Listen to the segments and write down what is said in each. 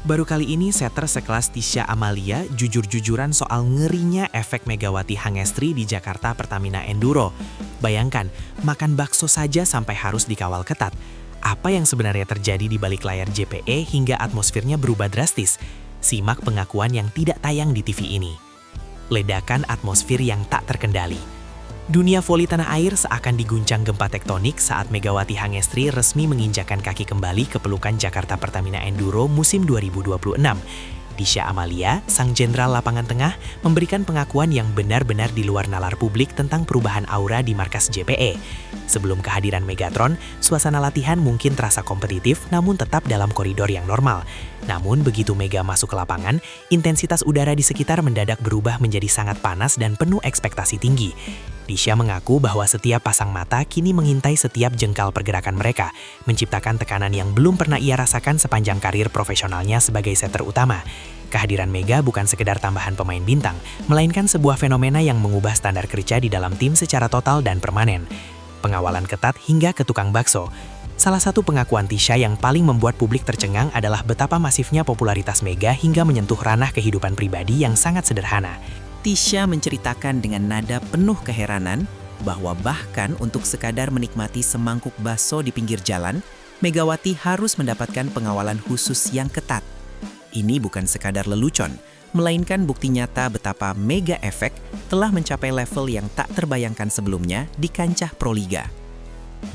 Baru kali ini setter sekelas Tisha Amalia jujur-jujuran soal ngerinya efek Megawati Hangestri di Jakarta Pertamina Enduro. Bayangkan, makan bakso saja sampai harus dikawal ketat. Apa yang sebenarnya terjadi di balik layar JPE hingga atmosfernya berubah drastis? Simak pengakuan yang tidak tayang di TV ini. Ledakan atmosfer yang tak terkendali. Dunia voli tanah air seakan diguncang gempa tektonik saat Megawati Hangestri resmi menginjakan kaki kembali ke pelukan Jakarta Pertamina Enduro musim 2026. Tisha Amalia, sang jenderal lapangan tengah, memberikan pengakuan yang benar-benar di luar nalar publik tentang perubahan aura di markas JPE. Sebelum kehadiran Megatron, suasana latihan mungkin terasa kompetitif namun tetap dalam koridor yang normal. Namun begitu Mega masuk ke lapangan, intensitas udara di sekitar mendadak berubah menjadi sangat panas dan penuh ekspektasi tinggi. Tisha mengaku bahwa setiap pasang mata kini mengintai setiap jengkal pergerakan mereka, menciptakan tekanan yang belum pernah ia rasakan sepanjang karir profesionalnya sebagai setter utama. Kehadiran Mega bukan sekedar tambahan pemain bintang, melainkan sebuah fenomena yang mengubah standar kerja di dalam tim secara total dan permanen. Pengawalan ketat hingga ke tukang bakso. Salah satu pengakuan Tisha yang paling membuat publik tercengang adalah betapa masifnya popularitas Mega hingga menyentuh ranah kehidupan pribadi yang sangat sederhana. Tisha menceritakan dengan nada penuh keheranan bahwa bahkan untuk sekadar menikmati semangkuk bakso di pinggir jalan, Megawati harus mendapatkan pengawalan khusus yang ketat. Ini bukan sekadar lelucon, melainkan bukti nyata betapa Mega Effect telah mencapai level yang tak terbayangkan sebelumnya di kancah Proliga.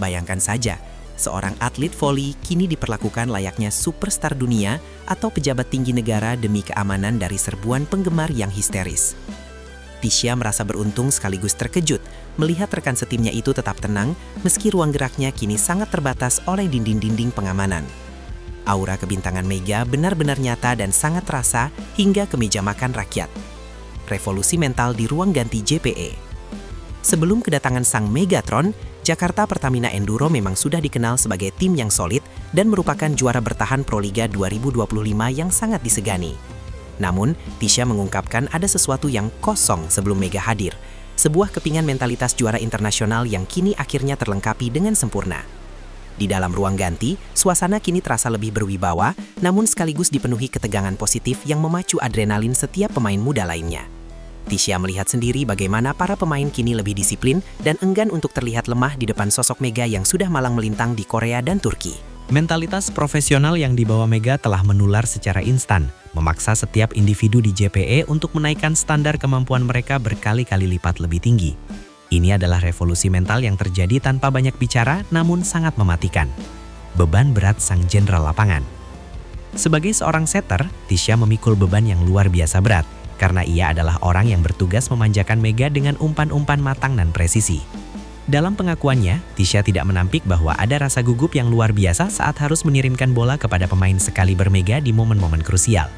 Bayangkan saja, seorang atlet voli kini diperlakukan layaknya superstar dunia atau pejabat tinggi negara demi keamanan dari serbuan penggemar yang histeris. Tisha merasa beruntung sekaligus terkejut melihat rekan setimnya itu tetap tenang meski ruang geraknya kini sangat terbatas oleh dinding-dinding pengamanan. Aura kebintangan Mega benar-benar nyata dan sangat terasa hingga ke meja makan rakyat. Revolusi mental di ruang ganti JPE. Sebelum kedatangan sang Megatron, Jakarta Pertamina Enduro memang sudah dikenal sebagai tim yang solid dan merupakan juara bertahan Proliga 2025 yang sangat disegani. Namun, Tisha mengungkapkan ada sesuatu yang kosong sebelum Mega hadir. Sebuah kepingan mentalitas juara internasional yang kini akhirnya terlengkapi dengan sempurna. Di dalam ruang ganti, suasana kini terasa lebih berwibawa, namun sekaligus dipenuhi ketegangan positif yang memacu adrenalin setiap pemain muda lainnya. Tisha melihat sendiri bagaimana para pemain kini lebih disiplin dan enggan untuk terlihat lemah di depan sosok Mega yang sudah malang melintang di Korea dan Turki. Mentalitas profesional yang dibawa Mega telah menular secara instan, memaksa setiap individu di JPE untuk menaikkan standar kemampuan mereka berkali-kali lipat lebih tinggi. Ini adalah revolusi mental yang terjadi tanpa banyak bicara namun sangat mematikan. Beban berat sang jenderal lapangan. Sebagai seorang setter, Tisha memikul beban yang luar biasa berat, karena ia adalah orang yang bertugas memanjakan Mega dengan umpan-umpan matang dan presisi. Dalam pengakuannya, Tisha tidak menampik bahwa ada rasa gugup yang luar biasa saat harus mengirimkan bola kepada pemain sekaliber Mega di momen-momen krusial.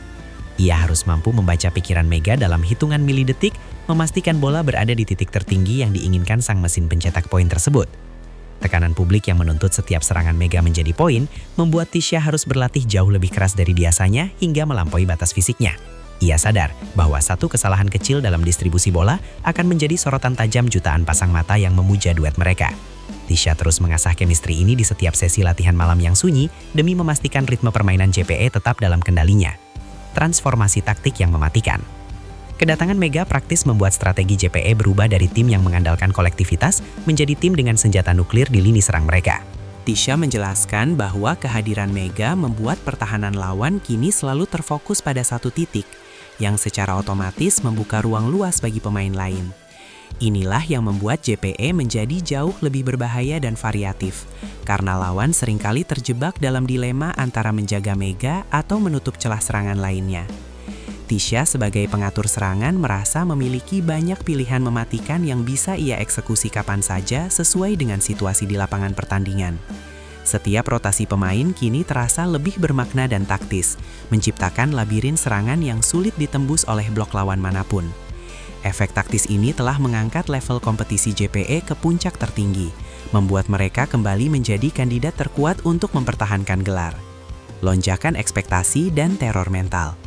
Ia harus mampu membaca pikiran Mega dalam hitungan milidetik, memastikan bola berada di titik tertinggi yang diinginkan sang mesin pencetak poin tersebut. Tekanan publik yang menuntut setiap serangan Mega menjadi poin, membuat Tisha harus berlatih jauh lebih keras dari biasanya hingga melampaui batas fisiknya. Ia sadar bahwa satu kesalahan kecil dalam distribusi bola akan menjadi sorotan tajam jutaan pasang mata yang memuja duet mereka. Tisha terus mengasah chemistry ini di setiap sesi latihan malam yang sunyi demi memastikan ritme permainan JPE tetap dalam kendalinya. Transformasi taktik yang mematikan. Kedatangan Mega praktis membuat strategi JPE berubah dari tim yang mengandalkan kolektivitas menjadi tim dengan senjata nuklir di lini serang mereka. Tisha menjelaskan bahwa kehadiran Mega membuat pertahanan lawan kini selalu terfokus pada satu titik, yang secara otomatis membuka ruang luas bagi pemain lain. Inilah yang membuat JPE menjadi jauh lebih berbahaya dan variatif, karena lawan seringkali terjebak dalam dilema antara menjaga Mega atau menutup celah serangan lainnya. Tisha sebagai pengatur serangan merasa memiliki banyak pilihan mematikan yang bisa ia eksekusi kapan saja sesuai dengan situasi di lapangan pertandingan. Setiap rotasi pemain kini terasa lebih bermakna dan taktis, menciptakan labirin serangan yang sulit ditembus oleh blok lawan manapun. Efek taktis ini telah mengangkat level kompetisi JPE ke puncak tertinggi, membuat mereka kembali menjadi kandidat terkuat untuk mempertahankan gelar. Lonjakan ekspektasi dan teror mental.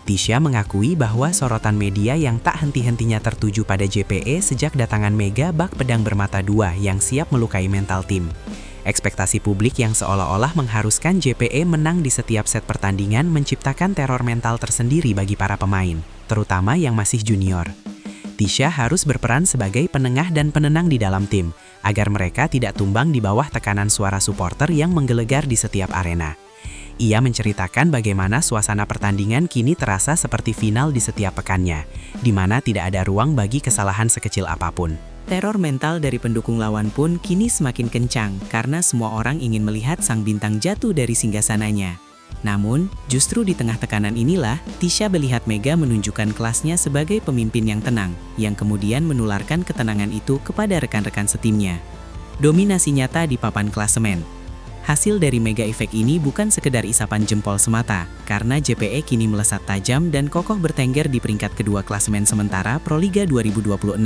Tisha mengakui bahwa sorotan media yang tak henti-hentinya tertuju pada JPE sejak datangan Mega bak pedang bermata dua yang siap melukai mental tim. Ekspektasi publik yang seolah-olah mengharuskan JPE menang di setiap set pertandingan menciptakan teror mental tersendiri bagi para pemain, terutama yang masih junior. Tisha harus berperan sebagai penengah dan penenang di dalam tim, agar mereka tidak tumbang di bawah tekanan suara supporter yang menggelegar di setiap arena. Ia menceritakan bagaimana suasana pertandingan kini terasa seperti final di setiap pekannya, di mana tidak ada ruang bagi kesalahan sekecil apapun. Teror mental dari pendukung lawan pun kini semakin kencang karena semua orang ingin melihat sang bintang jatuh dari singgasananya. Namun, justru di tengah tekanan inilah, Tisha melihat Mega menunjukkan kelasnya sebagai pemimpin yang tenang, yang kemudian menularkan ketenangan itu kepada rekan-rekan setimnya. Dominasi nyata di papan klasemen. Hasil dari Mega Effect ini bukan sekedar isapan jempol semata, karena JPE kini melesat tajam dan kokoh bertengger di peringkat kedua klasemen sementara Proliga 2026.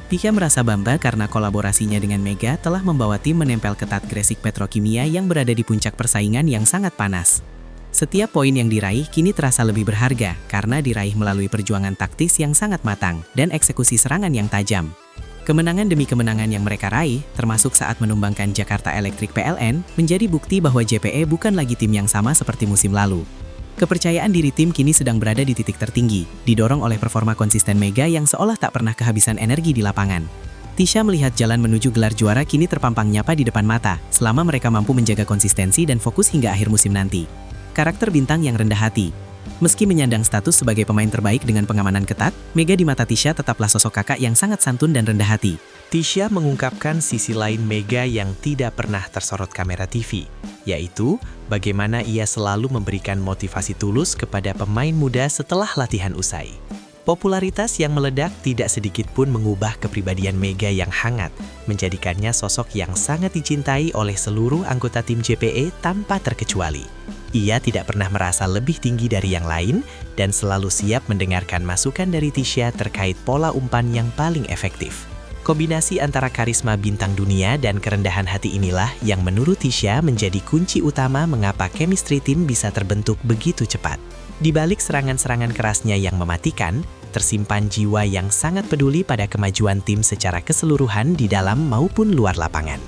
Tisha merasa bangga karena kolaborasinya dengan Mega telah membawa tim menempel ketat Gresik Petrokimia yang berada di puncak persaingan yang sangat panas. Setiap poin yang diraih kini terasa lebih berharga karena diraih melalui perjuangan taktis yang sangat matang dan eksekusi serangan yang tajam. Kemenangan demi kemenangan yang mereka raih, termasuk saat menumbangkan Jakarta Electric PLN, menjadi bukti bahwa JPE bukan lagi tim yang sama seperti musim lalu. Kepercayaan diri tim kini sedang berada di titik tertinggi, didorong oleh performa konsisten Mega yang seolah tak pernah kehabisan energi di lapangan. Tisha melihat jalan menuju gelar juara kini terpampang nyata di depan mata, selama mereka mampu menjaga konsistensi dan fokus hingga akhir musim nanti. Karakter bintang yang rendah hati. Meski menyandang status sebagai pemain terbaik dengan pengamanan ketat, Mega di mata Tisha tetaplah sosok kakak yang sangat santun dan rendah hati. Tisha mengungkapkan sisi lain Mega yang tidak pernah tersorot kamera TV, yaitu bagaimana ia selalu memberikan motivasi tulus kepada pemain muda setelah latihan usai. Popularitas yang meledak tidak sedikit pun mengubah kepribadian Mega yang hangat, menjadikannya sosok yang sangat dicintai oleh seluruh anggota tim JPE tanpa terkecuali. Ia tidak pernah merasa lebih tinggi dari yang lain dan selalu siap mendengarkan masukan dari Tisha terkait pola umpan yang paling efektif. Kombinasi antara karisma bintang dunia dan kerendahan hati inilah yang menurut Tisha menjadi kunci utama mengapa chemistry tim bisa terbentuk begitu cepat. Di balik serangan-serangan kerasnya yang mematikan, tersimpan jiwa yang sangat peduli pada kemajuan tim secara keseluruhan di dalam maupun luar lapangan.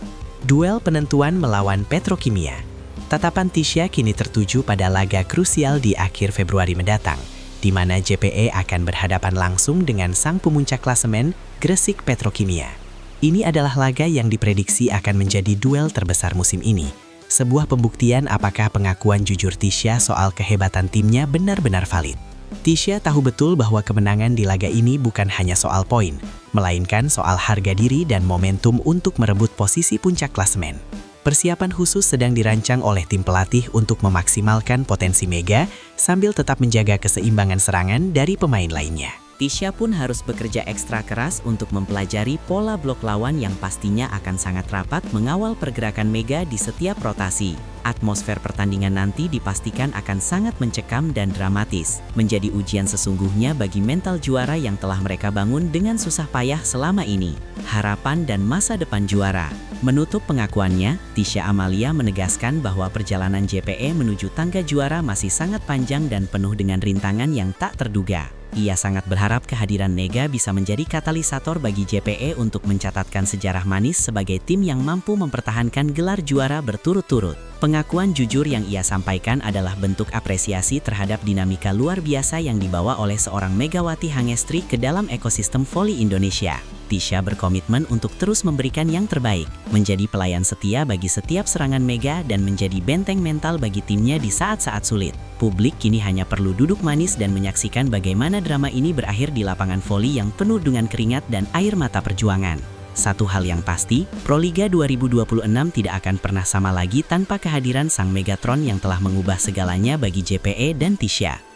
Duel penentuan melawan Petrokimia. Tatapan Tisha kini tertuju pada laga krusial di akhir Februari mendatang, di mana JPE akan berhadapan langsung dengan sang pemuncak klasemen Gresik Petrokimia. Ini adalah laga yang diprediksi akan menjadi duel terbesar musim ini. Sebuah pembuktian apakah pengakuan jujur Tisha soal kehebatan timnya benar-benar valid. Tisha tahu betul bahwa kemenangan di laga ini bukan hanya soal poin, melainkan soal harga diri dan momentum untuk merebut posisi puncak klasemen. Persiapan khusus sedang dirancang oleh tim pelatih untuk memaksimalkan potensi Mega sambil tetap menjaga keseimbangan serangan dari pemain lainnya. Tisha pun harus bekerja ekstra keras untuk mempelajari pola blok lawan yang pastinya akan sangat rapat mengawal pergerakan Mega di setiap rotasi. Atmosfer pertandingan nanti dipastikan akan sangat mencekam dan dramatis, menjadi ujian sesungguhnya bagi mental juara yang telah mereka bangun dengan susah payah selama ini. Harapan dan masa depan juara. Menutup pengakuannya, Tisha Amalia menegaskan bahwa perjalanan JPE menuju tangga juara masih sangat panjang dan penuh dengan rintangan yang tak terduga. Ia sangat berharap kehadiran Mega bisa menjadi katalisator bagi JPE untuk mencatatkan sejarah manis sebagai tim yang mampu mempertahankan gelar juara berturut-turut. Pengakuan jujur yang ia sampaikan adalah bentuk apresiasi terhadap dinamika luar biasa yang dibawa oleh seorang Megawati Hangestri ke dalam ekosistem voli Indonesia. Tisha berkomitmen untuk terus memberikan yang terbaik, menjadi pelayan setia bagi setiap serangan Mega dan menjadi benteng mental bagi timnya di saat-saat sulit. Publik kini hanya perlu duduk manis dan menyaksikan bagaimana drama ini berakhir di lapangan voli yang penuh dengan keringat dan air mata perjuangan. Satu hal yang pasti, Proliga 2026 tidak akan pernah sama lagi tanpa kehadiran sang Megatron yang telah mengubah segalanya bagi JPE dan Tisha.